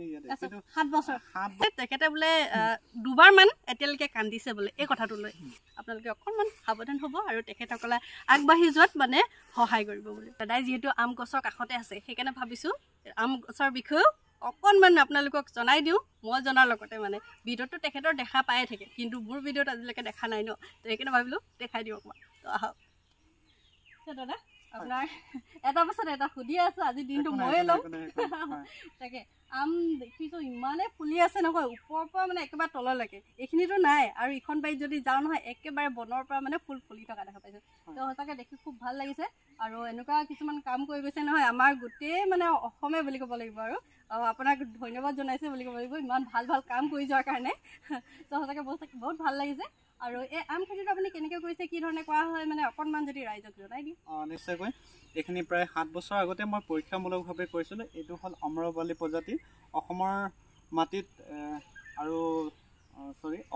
ইয়াতে 7 বছৰ তেখেতে বোলে দুবাৰ মান এতিয়ালৈকে কান্দিছে বোলে এই কথাটো লৈ আপোনালোকে অকণমান সাৱধান হ'ব আৰু তেখেতসকলে আগবাঢ়ি যোৱাত মানে সহায় কৰিব বুলি দাদাই যিহেতু আম গছৰ কাষতে আছে সেইকাৰণে ভাবিছোঁ আম গছৰ বিষয়েও অকণমান আপোনালোকক জনাই দিওঁ মই জনাৰ লগতে মানে ভিডিঅ'টো তেখেতৰ দেখা পায়ে থাকে কিন্তু মোৰ ভিডিঅ'ত আজিলৈকে দেখা নাই ন তো সেইকাৰণে ভাবিলোঁ দেখাই দিওঁ অকণমান তো আহক দাদা আপোনাৰ এটা পাছত এটা সুধি আছোঁ আজি দিনটো ময়ে ল'ম তাকে আম দেখিছোঁ ইমানে ফুলি আছে নহয় ওপৰৰ পৰা মানে একেবাৰে তললৈকে এইখিনিতো নাই আৰু ইখন বাৰীত যদি যাওঁ নহয় একেবাৰে বনৰ পৰা মানে ফুল ফুলি থকা দেখা পাইছোঁ তো সঁচাকৈ দেখি খুব ভাল লাগিছে আৰু এনেকুৱা কিছুমান কাম কৰি গৈছে নহয় আমাৰ গোটেই মানে অসমে বুলি ক'ব লাগিব আৰু আপোনাক ধন্যবাদ জনাইছে বুলি ক'ব লাগিব ইমান ভাল ভাল কাম কৰি যোৱাৰ কাৰণে তো সঁচাকৈ বহুত ভাল লাগিছে আৰু এই আম খেতিটো আপুনি কেনেকৈ কৰিছে কি ধৰণে কৰা হয় মানে অকণমান যদি ৰাইজক জনাই দিয়ে নিশ্চয়কৈ এইখিনি প্ৰায় 7 বছৰ আগতে মই পৰীক্ষামূলকভাৱে কৰিছিলোঁ এইটো হ'ল অম্ৰপালি প্ৰজাতি অসমৰ মাটিত আৰু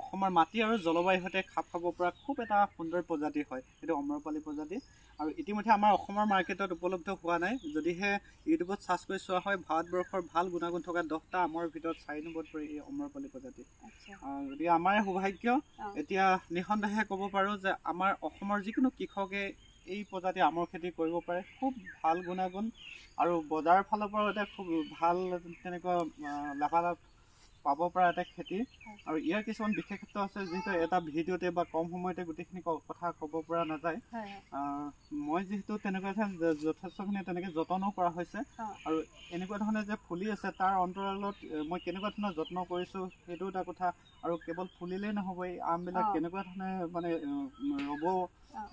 অসমৰ মাটি আৰু জলবায়ুৰ সৈতে খাপ খাব পৰা খুব এটা সুন্দৰ প্ৰজাতি হয় এইটো অম্ৰপালি প্ৰজাতি আৰু ইতিমধ্যে আমাৰ অসমৰ মাৰ্কেটত উপলব্ধ হোৱা নাই যদিহে ইউটিউবত চাৰ্চ কৰি চোৱা হয় ভাৰতবৰ্ষৰ ভাল গুণাগুণ থকা 10টা আমৰ ভিতৰত 4 নম্বৰত পৰে এই অম্ৰপালি প্ৰজাতি গতিকে আমাৰ সৌভাগ্য এতিয়া নিঃসন্দেহে ক'ব পাৰোঁ যে আমাৰ অসমৰ যিকোনো কৃষকে এই প্ৰজাতি আমৰ খেতি কৰিব পাৰে খুব ভাল গুণাগুণ আৰু বজাৰৰ ফালৰ পৰাও এটা খুব ভাল তেনেকুৱা লাভালাভ পাব পৰা এটা খেতি আৰু ইয়াৰ কিছুমান বিশেষত্ব আছে যিহেতু এটা ভিডিঅ'তে বা কম সময়তে গোটেইখিনি কথা ক'ব পৰা নাযায় মই যিহেতু তেনেকুৱা যথেষ্টখিনি তেনেকৈ যতনো কৰা হৈছে আৰু এনেকুৱা ধৰণে যে ফুলি আছে তাৰ অন্তৰালত মই কেনেকুৱা ধৰণৰ যত্ন কৰিছোঁ সেইটো এটা কথা আৰু কেৱল ফুলিলেই নহ'ব এই আমবিলাক কেনেকুৱা ধৰণে মানে ৰ'ব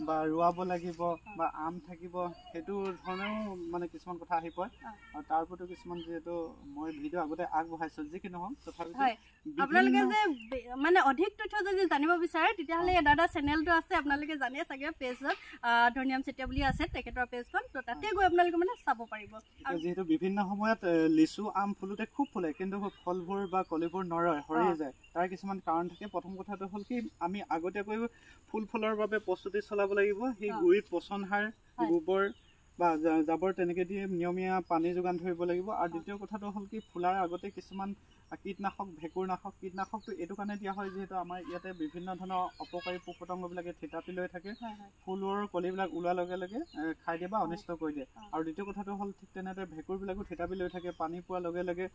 বা ৰোৱাব লাগিব বা আম থাকিব সেইটো ধৰণেও মানে কিছুমান কথা আহি পৰে আৰু তাৰ প্ৰতিও কিছুমান যিহেতু মই ভিডিঅ' আগতে আগবঢ়াইছোঁ যি কি নহওক তথাপিতো আপোনালোকে যে মানে অধিক তথ্য যদি জানিব বিচাৰে তেতিয়াহ'লে দাদা চেনেলটো আছে আপোনালোকে জানে চাগে পেজত ধৰ্ণিয়াম চেতিয়া বুলি আছে তেখেতৰ পেজখন তো তাতে গৈ আপোনালোকে মানে চাব পাৰিব আৰু যিহেতু বিভিন্ন সময়ত লিচু আম ফুলোতে খুব ফুলে কিন্তু ফলবোৰ বা কলিবোৰ নৰয় সৰি যায় তাৰ কিছুমান কাৰণ থাকে প্ৰথম কথাটো হ'ল কি আমি আগতীয়াকৈ ফুল ফলৰ বাবে প্ৰস্তুতি চলাব লাগিব সেই গুৰিত পচন সাৰ গোবৰ বা জাবৰ তেনেকৈ দি নিয়মীয়া পানী যোগান ধৰিব লাগিব আৰু দ্বিতীয় কথাটো হ'ল কি ফুলাৰ আগতে কিছুমান কীটনাশক ভেঁকুৰনাশক কীটনাশকটো এইটো কাৰণে দিয়া হয় যিহেতু আমাৰ ইয়াতে বিভিন্ন ধৰণৰ অপকাৰী পোক পতংগবিলাকে থিতাপি লৈ থাকে ফুলৰ কলিবিলাক ওলোৱাৰ লগে লগে খাই দিয়ে বা অনিষ্ট কৰি দিয়ে আৰু দ্বিতীয় কথাটো হ'ল ঠিক তেনেদৰে ভেঁকুৰবিলাকো থিতাপি লৈ থাকে পানী পোৱাৰ লগে লগে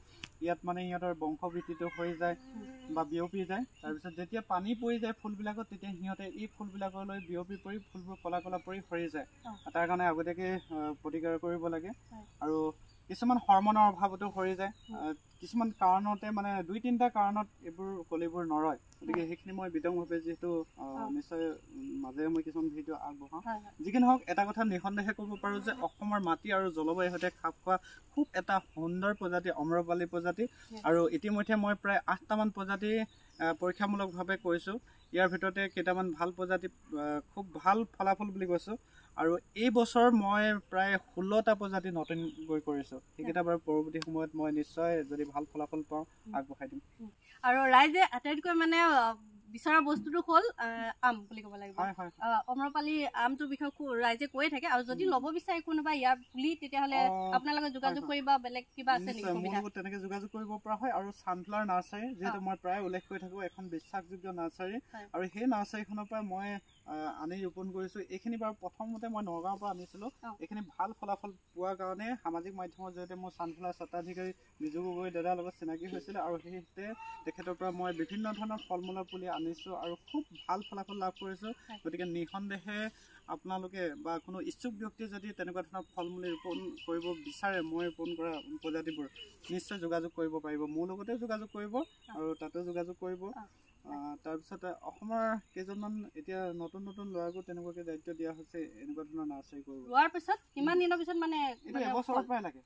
ইয়াত মানে সিহঁতৰ বংশবৃদ্ধিটো হৈ যায় বা বিয়পি যায় তাৰপিছত যেতিয়া পানী পৰি যায় ফুলবিলাকত তেতিয়া সিহঁতে এই ফুলবিলাকলৈ বিয়পি পৰি ফুলবোৰ কলা কলা পৰি সৰি যায় তাৰ কাৰণে আগতীয়াকৈ প্ৰতিকাৰ কৰিব লাগে আৰু কিছুমান হৰমনৰ অভাৱতো সৰি যায় কিছুমান কাৰণতে মানে 2-3টা কাৰণত এইবোৰ কলিবোৰ নৰয় গতিকে সেইখিনি মই বিতংভাৱে যিহেতু নিশ্চয় মাজে মই কিছুমান ভিডিঅ' আগবঢ়াওঁ যি কি নহওক এটা কথা নিঃসন্দেহে ক'ব পাৰোঁ যে অসমৰ মাটি আৰু জলবায়ুৰ সৈতে খাপ খোৱা খুব এটা সুন্দৰ প্ৰজাতি অম্ৰপালি প্ৰজাতি আৰু ইতিমধ্যে মই প্ৰায় 8টামান প্ৰজাতি পৰীক্ষামূলকভাৱে কৰিছোঁ ইয়াৰ ভিতৰতে কেইটামান ভাল প্ৰজাতি খুব ভাল ফলাফল বুলি কৈছোঁ আৰু এই বছৰ মই প্ৰায় 16টা প্ৰজাতি নতুনকৈ কৰিছোঁ সেইকেইটা বাৰু পৰৱৰ্তী সময়ত মই নিশ্চয় যদি ভাল ফলাফল পাওঁ আগবঢ়াই দিম আৰু ৰাইজে আটাইতকৈ মানে বিচৰা বস্তুটো হ'ল আম বুলি ক'ব লাগিব অম্ৰপালি আমটোৰ বিষয়ে ৰাইজে কৈয়ে থাকে আৰু যদি ল'ব বিচাৰে কোনোবা ইয়াৰ পুলি তেতিয়াহ'লে আপোনাৰ লগত যোগাযোগ কৰিবা বেলেগ কিবা আছে নেকি মোৰ লগত তেনেকৈ যোগাযোগ কৰিব পৰা হয় আৰু ছানফ্লাৱাৰ নাৰ্চাৰী যিহেতু মই প্ৰায় উল্লেখ কৰি থাকোঁ এখন বিশ্বাসযোগ্য নাৰ্চাৰী আৰু সেই নাৰ্চাৰীখনৰ পৰা মই আনি ৰোপণ কৰিছোঁ এইখিনি বাৰু প্ৰথমতে মই নগাঁৱৰ পৰা আনিছিলোঁ এইখিনি ভাল ফলাফল পোৱাৰ কাৰণে সামাজিক মাধ্যমৰ জৰিয়তে মোৰ ছানফ্লাৱাৰ স্বত্বাধিকাৰী নিজু গগৈ দাদাৰ লগত চিনাকি হৈছিলে আৰু সেইতে তেখেতৰ পৰা মই বিভিন্ন ধৰণৰ ফল মূলৰ পুলি আনিছোঁ আৰু খুব ভাল ফলাফল লাভ কৰিছোঁ গতিকে নিঃসন্দেহে আপোনালোকে বা কোনো ইচ্ছুক ব্যক্তিয়ে যদি তেনেকুৱা ধৰণৰ ফল মূল ৰোপণ কৰিব বিচাৰে মই ৰোপণ কৰা প্ৰজাতিবোৰ নিশ্চয় যোগাযোগ কৰিব পাৰিব মোৰ লগতে যোগাযোগ কৰিব আৰু তাতো যোগাযোগ কৰিব তাৰপিছতে অসমৰ কেইজনমান এতিয়া নতুন নতুন ল'ৰাকো তেনেকুৱাকৈ দায়িত্ব দিয়া হৈছে এনেকুৱা ধৰণৰ নাৰ্চাৰী কৰিব ৰোৱাৰ পিছত কিমান দিনৰ পিছত মানে এবছৰৰ পৰাই লাগে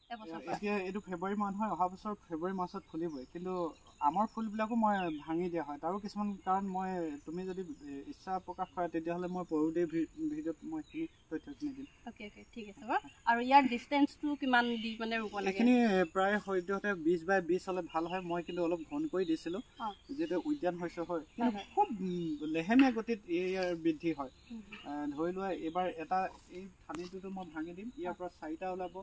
এতিয়া এইটো ফেব্ৰুৱাৰী মাহ হয় অহা বছৰ ফেব্ৰুৱাৰী মাছত ফুলিবই কিন্তু আমৰ ফুলবিলাকো মই ভাঙি দিয়া হয় তাৰো কিছুমান কাৰণ মই তুমি যদি ইচ্ছা প্ৰকাশ কৰা তেতিয়াহ'লে মই পৰৱৰ্তী ভিডিঅ'ত মই সেইখিনি তথ্যখিনি দিম ঠিক আছে বাৰু আৰু ইয়াৰ ডিষ্টেঞ্চটো কিমান দি মানে ৰুব লাগে এইখিনি প্ৰায় সদ্যহতে 20 বাই 20 হ'লে ভাল হয় মই কিন্তু অলপ ঘন কৰি দিছিলোঁ যিহেতু উদ্যান হৈছে হয় কিন্তু খুব লেহেমীয়া গতিত ইয়াৰ বৃদ্ধি হয় ধৰি লোৱা এইবাৰ এটা এই ঠানিটোতো মই ভাঙি দিম ইয়াৰ পৰা 4টা ওলাব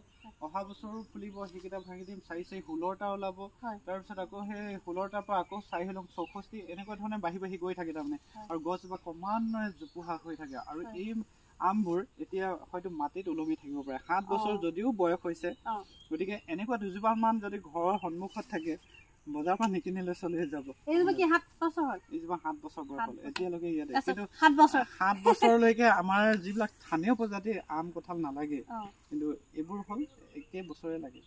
অহা বছৰো ফুলিব সেইকেইটা ভাঙি দিম 4 4 16টা ওলাব তাৰপিছত আকৌ সেই 16টাৰ পৰা আকৌ 4 হলং 64 এনেকুৱা ধৰণে বাঢ়ি গৈ থাকে তাৰমানে আৰু গছজোপা ক্ৰমান্বয়ে জোপোহা হৈ থাকে আৰু এই আমবোৰ এতিয়া হয়তো মাটিত ওলমি থাকিব পাৰে 7 বছৰ যদিও বয়স হৈছে গতিকে এনেকুৱা দুজোপামান যদি ঘৰৰ সন্মুখত থাকে বজাৰ পৰা নিকিনিলে চলি যাব এইজোপা কি 7 বছৰ হ'ল এইজোপা 7 বছৰ বয়স হ'ল এতিয়ালৈকে ইয়াতে কিন্তু 7 বছৰলৈকে আমাৰ যিবিলাক স্থানীয় প্ৰজাতিৰ আম কঁঠাল নালাগে কিন্তু এইবোৰ হ'ল একে বছৰে লাগে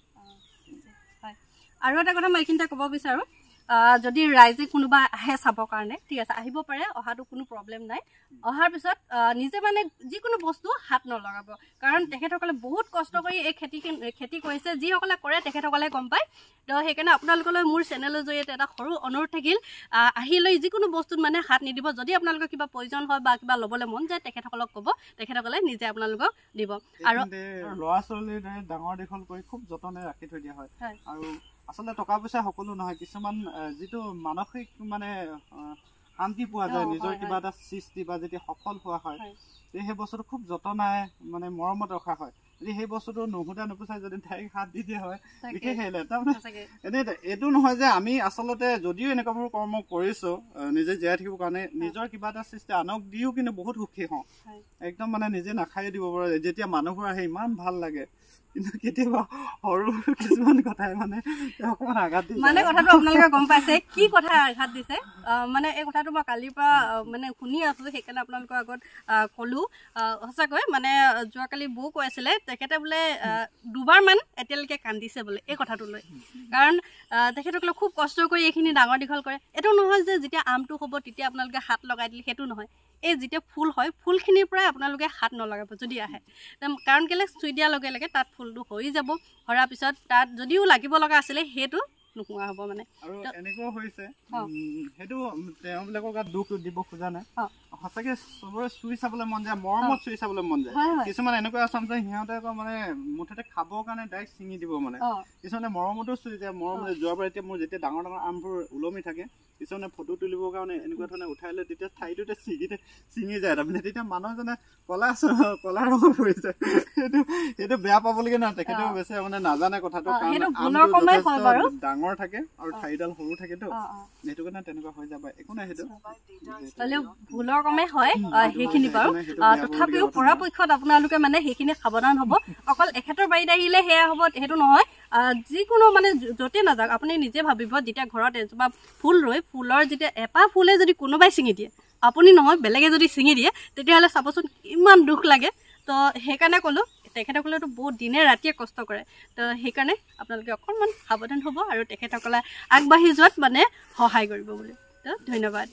আৰু এটা কথা মই এইখিনিতে ক'ব বিচাৰো যদি ৰাইজে কোনোবা আহে চাবৰ কাৰণে ঠিক আছে আহিব পাৰে অহাটো কোনো প্ৰব্লেম নাই অহাৰ পিছত নিজে মানে যিকোনো বস্তু হাত নলগাব কাৰণ তেখেতসকলে বহুত কষ্ট কৰি এই খেতি কৰিছে যিসকলে কৰে তেখেতসকলে গম পায় তো সেইকাৰণে আপোনালোকলৈ মোৰ চেনেলৰ জৰিয়তে এটা সৰু অনুৰোধ থাকিল আহি লৈ যিকোনো বস্তুত মানে হাত নিদিব যদি আপোনালোকৰ কিবা প্ৰয়োজন হয় বা কিবা ল'বলৈ মন যায় তেখেতসকলক ক'ব তেখেতসকলে নিজে আপোনালোকক দিব আৰু ল'ৰা ছোৱালীৰ দৰে ডাঙৰ দীঘল কৰি খুব যতনে ৰাখি থৈ দিয়া হয় আৰু আচলতে টকা পইচা সকলো নহয় কিছুমান যিটো মানসিক মানে শান্তি পোৱা যায় নিজৰ কিবা এটা সৃষ্টি বা যেতিয়া সফল হোৱা হয় সেই বস্তুটো খুব যতনাই মানে মৰমত ৰখা হয় যদি সেই বস্তুটো নুসুধা নুপুচাই যদি ডাইৰেক্ট হাত দি দিয়া হয় বিশেষ আহিলে তাৰমানে এনে এইটো নহয় যে আমি আচলতে যদিও এনেকুৱাবোৰ কৰ্ম কৰিছো নিজে জীয়াই থাকিবৰ কাৰণে নিজৰ কিবা এটা সৃষ্টি আনক দিও কিন্তু বহুত সুখী হওঁ একদম মানে নিজে নাখাই দিব পাৰে যেতিয়া মানুহবোৰ আহে ইমান ভাল লাগে কিন্তু কেতিয়াবা সৰু কিছুমান কথাই মানে অকণমান আঘাত দিছে মানে কথাটো আপোনালোকে গম পাইছে কি কথা আঘাত দিছে মানে এই কথাটো মই কালিৰ পৰা মানে শুনি আছো সেইকাৰণে আপোনালোকৰ আগত ক'লো সঁচাকৈ মানে যোৱাকালি বৌ কৈ আছিলে তেখেতে বোলে দুবাৰমান এতিয়ালৈকে কান্দিছে বোলে এই কথাটো লৈ কাৰণ তেখেতসকলে খুব কষ্ট কৰি এইখিনি ডাঙৰ দীঘল কৰে এইটো নহয় যে যেতিয়া আমটো হ'ব তেতিয়া আপোনালোকে হাত লগাই দিলে সেইটো নহয় এই যেতিয়া ফুল হয় ফুলখিনিৰ পৰাই আপোনালোকে হাত নলগাব যদি আহে কাৰণ কেলৈ চুই দিয়াৰ লগে লগে তাত ফুলটো হৈ যাব হৰাৰ পিছত তাত যদিও লাগিব লগা আছিলে সেইটো নোহোৱা হ'ব মানে আৰু এনেকুৱা হৈছে সেইটো তেওঁবিলাকৰ গাত দুখ দিব খোজা নাই সঁচাকে চবৰে চুই চাবলৈ মন যায় মৰমত চুই চাবলৈ মন যায় কিছুমান এনেকুৱা আছে যে সিহঁতে আকৌ মানে মুঠতে খাবৰ কাৰণে ডাইৰেক্ট ছিঙি দিব মানে কিছুমানে মৰমতো চুই যায় মৰমতে যোৱাৰ পৰা এতিয়া মোৰ যেতিয়া ডাঙৰ ডাঙৰ আমবোৰ ওলমি থাকে কিছুমানে ফটো তুলিবৰ কাৰণে এনেকুৱা ধৰণে উঠাই লৈ তেতিয়া ঠাইটোতে ছিঙি যায় তাৰমানে তেতিয়া মানুহজনে কলা ৰঙৰ পৰি যায় সেইটো বেয়া পাবলগীয়া নহয় তেখেতেও বেছি মানে নাজানে কথাটো কাৰণ ডাঙৰ থাকে আৰু ঠাইডাল সৰু থাকেতো সেইটো কাৰণে তেনেকুৱা হৈ যাব একো নাই সেইটো ভুলৰ কমে হয় সেইখিনি বাৰু তথাপিও পৰাপক্ষত আপোনালোকে মানে সেইখিনি সাৱধান হ'ব অকল এখেতৰ বাৰীত আহিলে সেয়া হ'ব সেইটো নহয় যিকোনো মানে য'তে নাযাওক আপুনি নিজে ভাবিব যেতিয়া ঘৰত এজোপা ফুল ৰৈ ফুলৰ যেতিয়া এপাহ ফুলে যদি কোনোবাই ছিঙি দিয়ে আপুনি নহয় বেলেগে যদি ছিঙি দিয়ে তেতিয়াহ'লে চাবচোন কিমান দুখ লাগে তো সেইকাৰণে ক'লোঁ তেখেতসকলেতো বহুত দিনে ৰাতিয়ে কষ্ট কৰে তো সেইকাৰণে আপোনালোকে অকণমান সাৱধান হ'ব আৰু তেখেতসকলে আগবাঢ়ি যোৱাত মানে সহায় কৰিব বুলি তো ধন্যবাদ